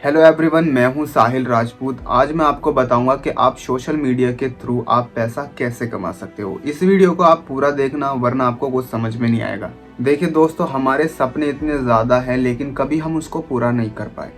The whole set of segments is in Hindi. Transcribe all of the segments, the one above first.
हेलो एवरीवन, मैं हूं साहिल राजपूत। आज मैं आपको बताऊंगा कि आप सोशल मीडिया के थ्रू आप पैसा कैसे कमा सकते हो। इस वीडियो को आप पूरा देखना, वरना आपको कुछ समझ में नहीं आएगा। देखिए दोस्तों, हमारे सपने इतने ज़्यादा हैं लेकिन कभी हम उसको पूरा नहीं कर पाए।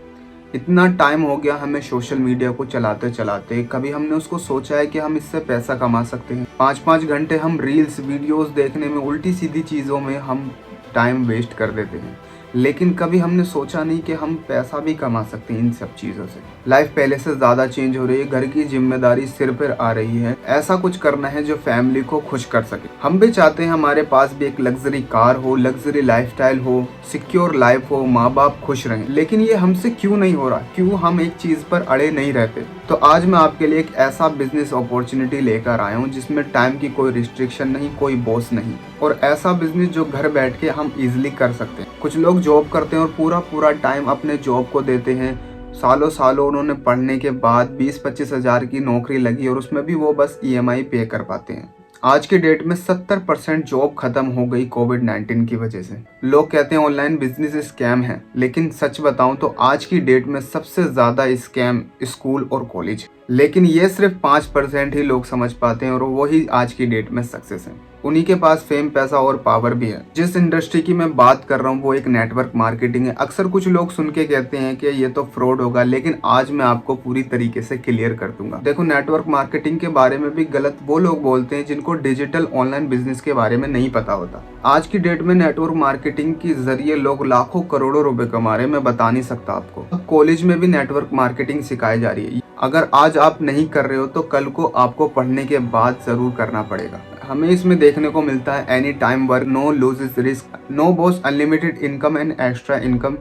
इतना टाइम हो गया हमें सोशल मीडिया को चलाते चलाते, कभी हमने उसको सोचा है कि हम इससे पैसा कमा सकते हैं। 5-5 घंटे हम रील्स वीडियोस देखने में, उल्टी सीधी चीज़ों में हम टाइम वेस्ट कर देते हैं, लेकिन कभी हमने सोचा नहीं कि हम पैसा भी कमा सकते हैं इन सब चीज़ों से। लाइफ पहले से ज़्यादा चेंज हो रही है, घर की जिम्मेदारी सिर पर आ रही है। ऐसा कुछ करना है जो फैमिली को खुश कर सके। हम भी चाहते हैं हमारे पास भी एक लग्जरी कार हो, लग्जरी लाइफस्टाइल हो, सिक्योर लाइफ हो, माँ बाप खुश रहें। लेकिन ये हमसे क्यों नहीं हो रहा? क्यों हम एक चीज़ पर अड़े नहीं रहते? तो आज मैं आपके लिए एक ऐसा बिजनेस अपॉर्चुनिटी लेकर आया हूँ जिसमें टाइम की कोई रिस्ट्रिक्शन नहीं, कोई बॉस नहीं, और ऐसा बिजनेस जो घर बैठ के हम इजीली कर सकते हैं। कुछ लोग जॉब करते हैं और पूरा पूरा टाइम अपने जॉब को देते हैं। सालों सालों उन्होंने पढ़ने के बाद 20-25 हज़ार की नौकरी लगी और उसमें भी वो बस EMI पे कर पाते हैं। आज के डेट में 70% जॉब खत्म हो गई कोविड-19 की वजह से। लोग कहते हैं ऑनलाइन बिजनेस स्कैम है, लेकिन सच बताऊं तो आज की डेट में सबसे ज्यादा स्कैम स्कूल और कॉलेज। लेकिन ये सिर्फ 5% ही लोग समझ पाते हैं और वही आज की डेट में सक्सेस है। उन्हीं के पास फेम, पैसा और पावर भी है। जिस इंडस्ट्री की मैं बात कर रहा हूँ वो एक नेटवर्क मार्केटिंग है। अक्सर कुछ लोग सुन के कहते हैं कि ये तो फ्रॉड होगा, लेकिन आज मैं आपको पूरी तरीके से क्लियर कर दूंगा। देखो, नेटवर्क मार्केटिंग के बारे में भी गलत वो लोग बोलते हैं जिनको डिजिटल ऑनलाइन बिजनेस के बारे में नहीं पता होता। आज की डेट में नेटवर्क मार्केटिंग के जरिए लोग लाखों करोड़ों रुपए कमा रहे हैं। मैं बता नहीं सकता आपको। कॉलेज में भी नेटवर्क मार्केटिंग सिखाई जा रही है। अगर आज आप नहीं कर रहे हो तो कल को आपको पढ़ने के बाद जरूर करना पड़ेगा। हमें इसमें देखने को मिलता है any time work, no losses risk, no boss, unlimited income and extra income,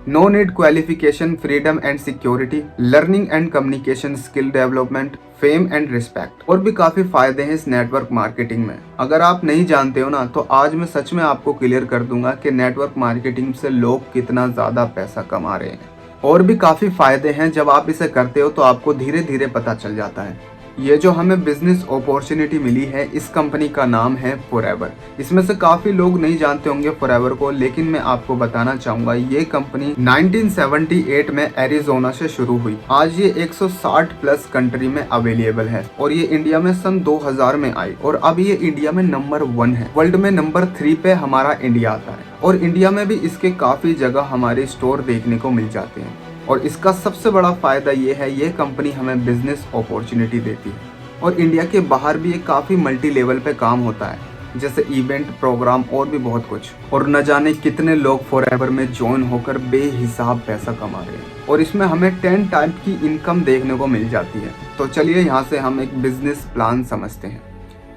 no need qualification, freedom and security, learning and communication skill development, fame and respect. और भी काफी फायदे हैं इस नेटवर्क मार्केटिंग में। अगर आप नहीं जानते हो ना, तो आज मैं सच में आपको क्लियर कर दूंगा कि नेटवर्क मार्केटिंग से लोग कितना ज्यादा पैसा कमा रहे हैं। और भी काफी फायदे हैं। जब आप इसे करते हो तो आपको धीरे धीरे पता चल जाता है। ये जो हमें बिजनेस अपॉर्चुनिटी मिली है, इस कंपनी का नाम है फॉरएवर। इसमें से काफी लोग नहीं जानते होंगे फॉरएवर को, लेकिन मैं आपको बताना चाहूंगा ये कंपनी 1978 में एरिजोना से शुरू हुई। आज ये 160 प्लस कंट्री में अवेलेबल है और ये इंडिया में सन 2000 में आई और अब ये इंडिया में नंबर 1 है। वर्ल्ड में नंबर 3 पे हमारा इंडिया आता है और इंडिया में भी इसके काफी जगह हमारे स्टोर देखने को मिल जाते हैं। और इसका सबसे बड़ा फायदा ये है, ये कंपनी हमें बिजनेस अपॉर्चुनिटी देती है और इंडिया के बाहर भी ये काफ़ी मल्टी लेवल पे काम होता है, जैसे इवेंट, प्रोग्राम और भी बहुत कुछ। और न जाने कितने लोग फॉरएवर में ज्वाइन होकर बेहिसाब पैसा कमा रहे हैं और इसमें हमें 10 टाइप की इनकम देखने को मिल जाती है। तो चलिए यहाँ से हम एक बिजनेस प्लान समझते हैं।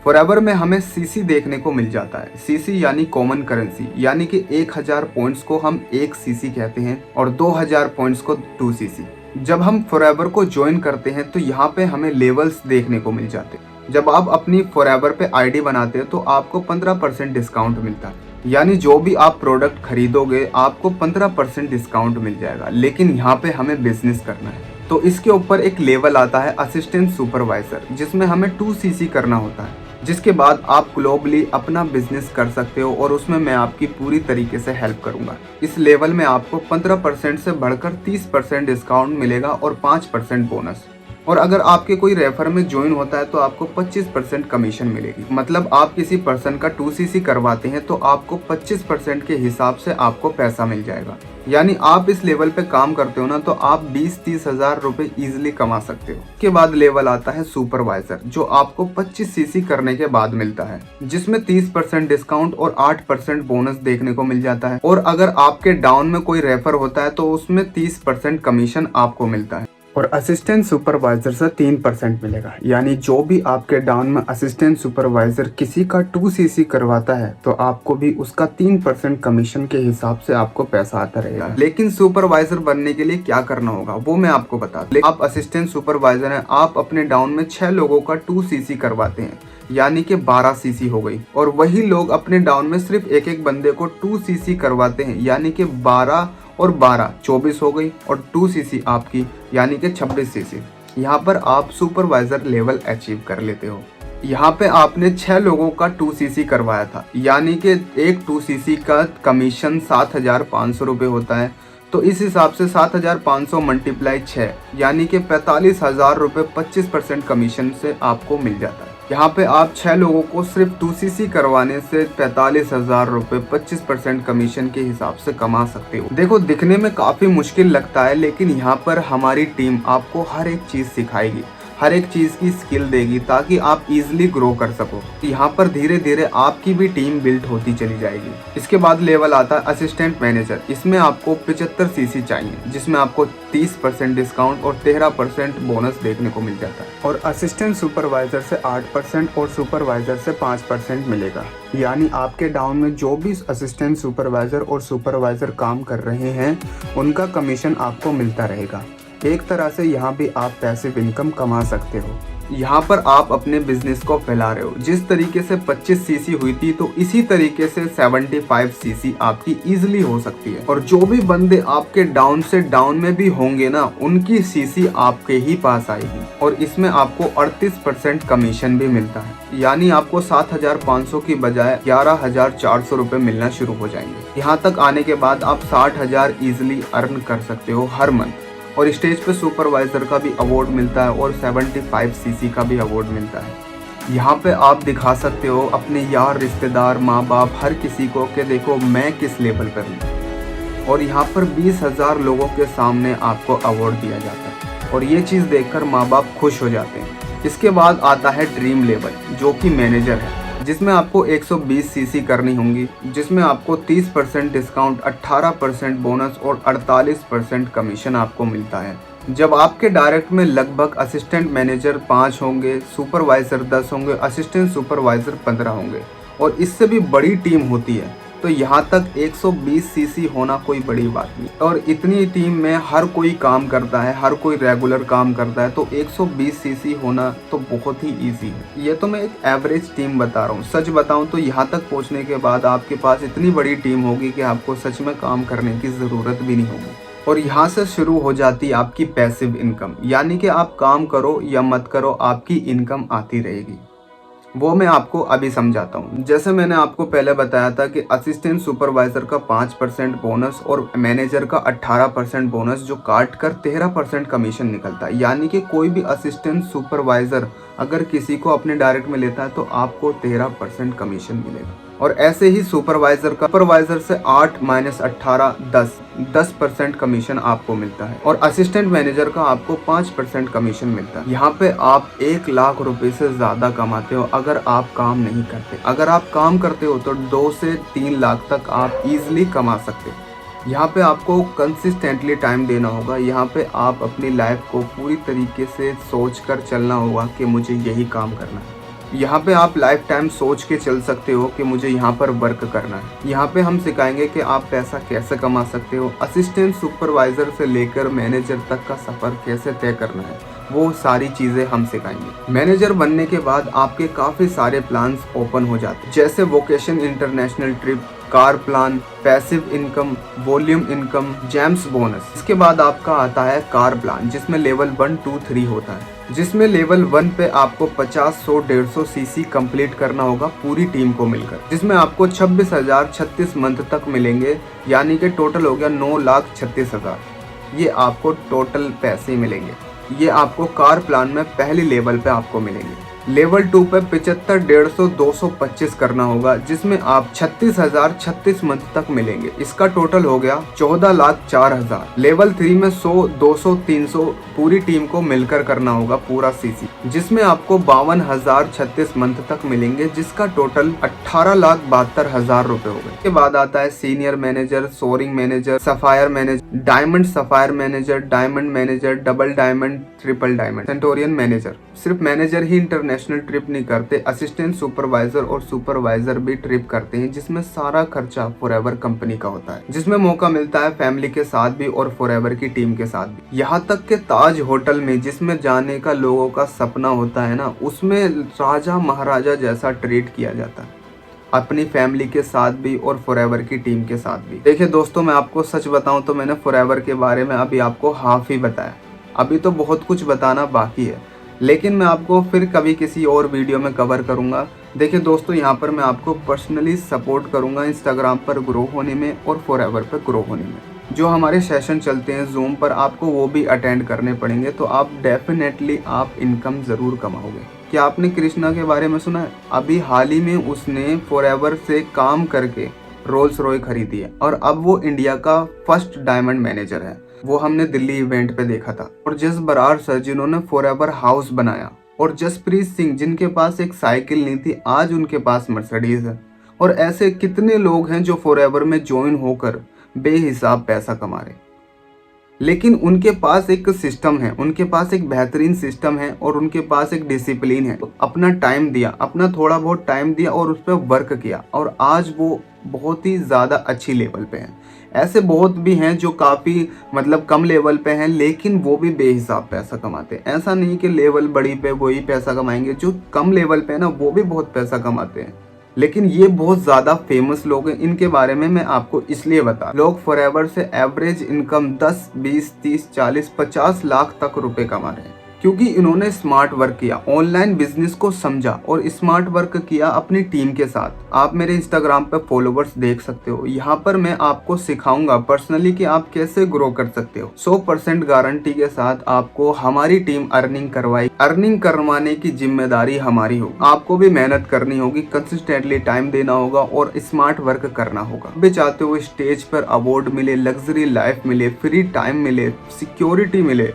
फॉरएवर में हमें CC देखने को मिल जाता है। CC यानी कॉमन करेंसी, यानी कि 1000 पॉइंट्स को हम 1 CC कहते हैं और 2000 पॉइंट्स को 2 CC। जब हम फॉरएवर को ज्वाइन करते हैं तो यहाँ पे हमें लेवल्स देखने को मिल जाते हैं। जब आप अपनी फॉरएवर पे ID बनाते हैं तो आपको 15% डिस्काउंट मिलता है, यानी जो भी आप प्रोडक्ट खरीदोगे आपको 15% डिस्काउंट मिल जाएगा। लेकिन यहाँ पे हमें बिजनेस करना है तो इसके ऊपर एक लेवल आता है असिस्टेंट सुपरवाइजर, जिसमें हमें 2 CC करना होता है, जिसके बाद आप ग्लोबली अपना बिजनेस कर सकते हो और उसमें मैं आपकी पूरी तरीके से हेल्प करूंगा। इस लेवल में आपको 15% से बढ़कर 30% डिस्काउंट मिलेगा और 5% बोनस। और अगर आपके कोई रेफर में ज्वाइन होता है तो आपको 25% कमीशन मिलेगी। मतलब आप किसी पर्सन का 2 CC करवाते हैं तो आपको 25% के हिसाब से आपको पैसा मिल जाएगा। यानी आप इस लेवल पे काम करते हो ना, तो आप 20-30 हज़ार रुपए इजिली कमा सकते हो। उसके बाद लेवल आता है सुपरवाइजर, जो आपको 25 CC करने के बाद मिलता है, जिसमें 30% डिस्काउंट और 8% बोनस देखने को मिल जाता है। और अगर आपके डाउन में कोई रेफर होता है तो उसमें 30% कमीशन आपको मिलता है। और असिस्टेंट सुपरवाइजर से 3% मिलेगा। यानी जो भी आपके डाउन में असिस्टेंट सुपरवाइजर किसी का 2 CC करवाता है तो आपको भी उसका 3% कमीशन के हिसाब से आपको पैसा आता रहेगा। लेकिन सुपरवाइजर बनने के लिए क्या करना होगा वो मैं आपको बता दूं। आप असिस्टेंट सुपरवाइजर हैं, आप अपने डाउन में 6 लोगों का 2 CC करवाते हैं, यानी कि 12 CC हो गई। और वही लोग अपने डाउन में सिर्फ एक बंदे को 2 CC करवाते हैं, यानी कि 12 और 12 24 हो गई और 2 CC आपकी, यानी कि 26 CC। यहाँ पर आप सुपरवाइजर लेवल अचीव कर लेते हो। यहाँ पे आपने 6 लोगों का 2 CC करवाया था, यानी कि एक 2 CC का कमीशन 7500 रुपये होता है। तो इस हिसाब से 7,500 मल्टीप्लाई 6 यानी कि 45,000 रुपये 25% कमीशन से आपको मिल जाता है। यहाँ पे आप 6 लोगों को सिर्फ 2cc करवाने से 45,000 रुपये 25% कमीशन के हिसाब से कमा सकते हो। देखो दिखने में काफ़ी मुश्किल लगता है, लेकिन यहाँ पर हमारी टीम आपको हर एक चीज़ सिखाएगी, हर एक चीज़ की स्किल देगी ताकि आप इजीली ग्रो कर सको। यहाँ पर धीरे धीरे आपकी भी टीम बिल्ड होती चली जाएगी। इसके बाद लेवल आता है असिस्टेंट मैनेजर। इसमें आपको 75cc चाहिए, जिसमें आपको 30% डिस्काउंट और 13% बोनस देखने को मिल जाता है। और असिस्टेंट सुपरवाइजर से 8% और सुपरवाइजर से 5% मिलेगा। यानी आपके डाउन में जो भी असिस्टेंट सुपरवाइजर और सुपरवाइजर काम कर रहे हैं उनका कमीशन आपको मिलता रहेगा। एक तरह से यहाँ भी आप पैसिव इनकम कमा सकते हो। यहाँ पर आप अपने बिजनेस को फैला रहे हो। जिस तरीके से 25cc हुई थी तो इसी तरीके से 75cc आपकी इजीली हो सकती है। और जो भी बंदे आपके डाउन से डाउन में भी होंगे ना, उनकी सीसी आपके ही पास आएगी। और इसमें आपको 38% कमीशन भी मिलता है। यानी आपको 7,500 की बजाय 11,400 रुपये मिलना शुरू हो जाएंगे। यहाँ तक आने के बाद आप 60,000 इजिली अर्न कर सकते हो हर मंथ। और स्टेज पे सुपरवाइजर का भी अवार्ड मिलता है और 75cc का भी अवार्ड मिलता है। यहाँ पे आप दिखा सकते हो अपने यार, रिश्तेदार, माँ बाप, हर किसी को कि देखो मैं किस लेवल पर हूँ। और यहाँ पर 20,000 लोगों के सामने आपको अवार्ड दिया जाता है और ये चीज़ देखकर माँ बाप खुश हो जाते हैं। इसके बाद आता है ड्रीम लेवल, जो कि मैनेजर है, जिसमें आपको 120cc करनी होंगी, जिसमें आपको 30% डिस्काउंट, 18% बोनस और 48% कमीशन आपको मिलता है। जब आपके डायरेक्ट में लगभग असिस्टेंट मैनेजर 5 होंगे, सुपरवाइज़र 10 होंगे, असिस्टेंट सुपरवाइज़र 15 होंगे और इससे भी बड़ी टीम होती है, तो यहाँ तक 120cc होना कोई बड़ी बात नहीं। और इतनी टीम में हर कोई काम करता है, हर कोई रेगुलर काम करता है, तो 120cc होना तो बहुत ही इजी है। ये तो मैं एक एवरेज टीम बता रहा हूँ। सच बताऊँ तो यहाँ तक पहुँचने के बाद आपके पास इतनी बड़ी टीम होगी कि आपको सच में काम करने की ज़रूरत भी नहीं होगी। और यहाँ से शुरू हो जाती है आपकी पैसिव इनकम, यानी कि आप काम करो या मत करो, आपकी इनकम आती रहेगी। वो मैं आपको अभी समझाता हूँ। जैसे मैंने आपको पहले बताया था कि असिस्टेंट सुपरवाइजर का 5% बोनस और मैनेजर का 18% बोनस, जो काट कर 13% कमीशन निकलता है। यानी कि कोई भी असिस्टेंट सुपरवाइजर अगर किसी को अपने डायरेक्ट में लेता है तो आपको 13% कमीशन मिलेगा। और ऐसे ही सुपरवाइजर से 8 - 18 10% कमीशन आपको मिलता है। और असिस्टेंट मैनेजर का आपको 5% कमीशन मिलता है। यहाँ पे आप 1 लाख रुपए से ज्यादा कमाते हो अगर आप काम नहीं करते। अगर आप काम करते हो तो 2 से 3 लाख तक आप इजिली कमा सकते हो। यहाँ पे आपको कंसिस्टेंटली टाइम देना होगा। यहाँ पे आप अपनी लाइफ को पूरी तरीके से सोच कर चलना होगा कि मुझे यही काम करना है। यहाँ पे आप लाइफ टाइम सोच के चल सकते हो कि मुझे यहाँ पर वर्क करना है। यहाँ पे हम सिखाएंगे कि आप पैसा कैसे कमा सकते हो। असिस्टेंट सुपरवाइजर से लेकर मैनेजर तक का सफ़र कैसे तय करना है, वो सारी चीज़ें हम सिखाएंगे। मैनेजर बनने के बाद आपके काफ़ी सारे प्लान्स ओपन हो जाते हैं, जैसे vacation, international trip, car plan, passive income, volume income, gems bonus. इसके बाद आपका आता है कार प्लान, जिसमें लेवल 1, 2, 3 होता है। जिसमें लेवल 1 पे आपको 50, 100, 150cc कंप्लीट करना होगा पूरी टीम को मिलकर, जिसमें आपको 26,036 मंथ तक मिलेंगे। यानी कि टोटल हो गया 9,36,000। ये आपको टोटल पैसे मिलेंगे। ये आपको कार प्लान में पहली लेवल पे आपको मिलेंगे। लेवल 2 पे 75, 150, 225 करना होगा, जिसमें आप 36,036 मंथ तक मिलेंगे। इसका टोटल हो गया 14,04,000। लेवल 3 में 100, 200, 300 पूरी टीम को मिलकर करना होगा पूरा सीसी, जिसमें आपको 52,036 मंथ तक मिलेंगे, जिसका टोटल 18,72,000 रुपए हो गए। इसके बाद आता है senior manager, soaring manager, sapphire manager, diamond sapphire manager, diamond manager, double diamond, triple diamond, centurion manager. सिर्फ मैनेजर ही इंटरनेशनल ट्रिप नहीं करते, असिस्टेंट सुपरवाइजर और सुपरवाइजर भी ट्रिप करते हैं, जिसमें सारा खर्चा फॉरएवर कंपनी का होता है, जिसमें मौका मिलता है फैमिली के साथ भी और फॉरएवर की टीम के साथ भी। यहाँ तक के ताज होटल में, जिसमें जाने का लोगों का सपना होता है ना, उसमें राजा महाराजा जैसा ट्रीट किया जाता है, अपनी फैमिली के साथ भी और फॉरएवर की टीम के साथ भी। देखिए दोस्तों, मैं आपको सच बताऊं तो मैंने फॉरएवर के बारे में अभी आपको हाफ ही बताया। अभी तो बहुत कुछ बताना बाकी है, लेकिन मैं आपको फिर कभी किसी और वीडियो में कवर करूंगा। देखिए दोस्तों, यहाँ पर मैं आपको पर्सनली सपोर्ट करूंगा इंस्टाग्राम पर ग्रो होने में और फॉरएवर पर ग्रो होने में। जो हमारे सेशन चलते हैं जूम पर, आपको वो भी अटेंड करने पड़ेंगे, तो आप डेफिनेटली आप इनकम ज़रूर कमाओगे। क्या आपने कृष्णा के बारे में सुना है? अभी हाल ही में उसने फॉरएवर से काम करके रोल्स रॉय खरीदी है और अब वो इंडिया का फर्स्ट डायमंड मैनेजर है। वो हमने दिल्ली इवेंट पे देखा था। और जस बरार सर जिन्होंने फॉरएवर हाउस बनाया, और जसप्रीत सिंह जिनके पास एक साइकिल नहीं थी, आज उनके पास मर्सिडीज है। और ऐसे कितने लोग हैं जो फॉरएवर में ज्वाइन होकर बेहिसाब पैसा कमा रहे। लेकिन उनके पास एक सिस्टम है, उनके पास एक बेहतरीन सिस्टम है और उनके पास एक डिसिप्लिन है। अपना टाइम दिया, अपना थोड़ा बहुत टाइम दिया और उस पर वर्क किया, और आज वो बहुत ही ज़्यादा अच्छी लेवल पे हैं। ऐसे बहुत भी हैं जो काफ़ी कम लेवल पे हैं, लेकिन वो भी बेहिसाब पैसा कमाते हैं। ऐसा नहीं कि लेवल बड़ी पे वही पैसा कमाएंगे, जो कम लेवल पे है ना वो भी बहुत पैसा कमाते हैं। लेकिन ये बहुत ज़्यादा फेमस लोग हैं, इनके बारे में मैं आपको इसलिए बता। लोग फॉरएवर से एवरेज इनकम 10, 20, 30, 40, 50 लाख तक रुपए कमा रहे हैं, क्योंकि इन्होंने स्मार्ट वर्क किया, ऑनलाइन बिजनेस को समझा और स्मार्ट वर्क किया अपनी टीम के साथ। आप मेरे इंस्टाग्राम पे फॉलोवर्स देख सकते हो। यहाँ पर मैं आपको सिखाऊंगा पर्सनली कि आप कैसे ग्रो कर सकते हो। 100% गारंटी के साथ आपको हमारी टीम अर्निंग करवाने की जिम्मेदारी हमारी हो। आपको भी मेहनत करनी होगी, कंसिस्टेंटली टाइम देना होगा और स्मार्ट वर्क करना होगा। भी चाहते हो स्टेज पर अवार्ड मिले, लग्जरी लाइफ मिले, फ्री टाइम मिले, सिक्योरिटी मिले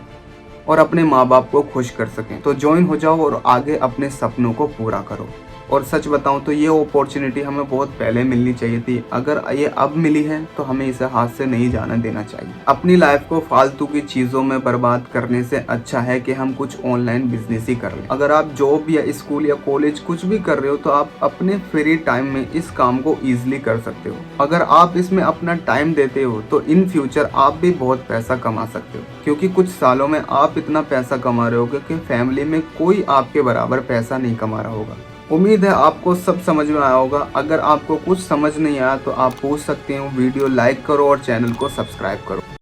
और अपने माँ बाप को खुश कर सकें, तो ज्वाइन हो जाओ और आगे अपने सपनों को पूरा करो। और सच बताऊं तो ये अपॉर्चुनिटी हमें बहुत पहले मिलनी चाहिए थी। अगर ये अब मिली है तो हमें इसे हाथ से नहीं जाने देना चाहिए। अपनी लाइफ को फालतू की चीज़ों में बर्बाद करने से अच्छा है कि हम कुछ ऑनलाइन बिजनेस ही कर लें। अगर आप जॉब या स्कूल या कॉलेज कुछ भी कर रहे हो तो आप अपने फ्री टाइम में इस काम को ईजिली कर सकते हो। अगर आप इसमें अपना टाइम देते हो तो इन फ्यूचर आप भी बहुत पैसा कमा सकते हो, क्योंकि कुछ सालों में आप इतना पैसा कमा रहे होगे कि फैमिली में कोई आपके बराबर पैसा नहीं कमा रहा होगा। उम्मीद है आपको सब समझ में आया होगा। अगर आपको कुछ समझ नहीं आया तो आप पूछ सकते हो। वीडियो लाइक करो और चैनल को सब्सक्राइब करो।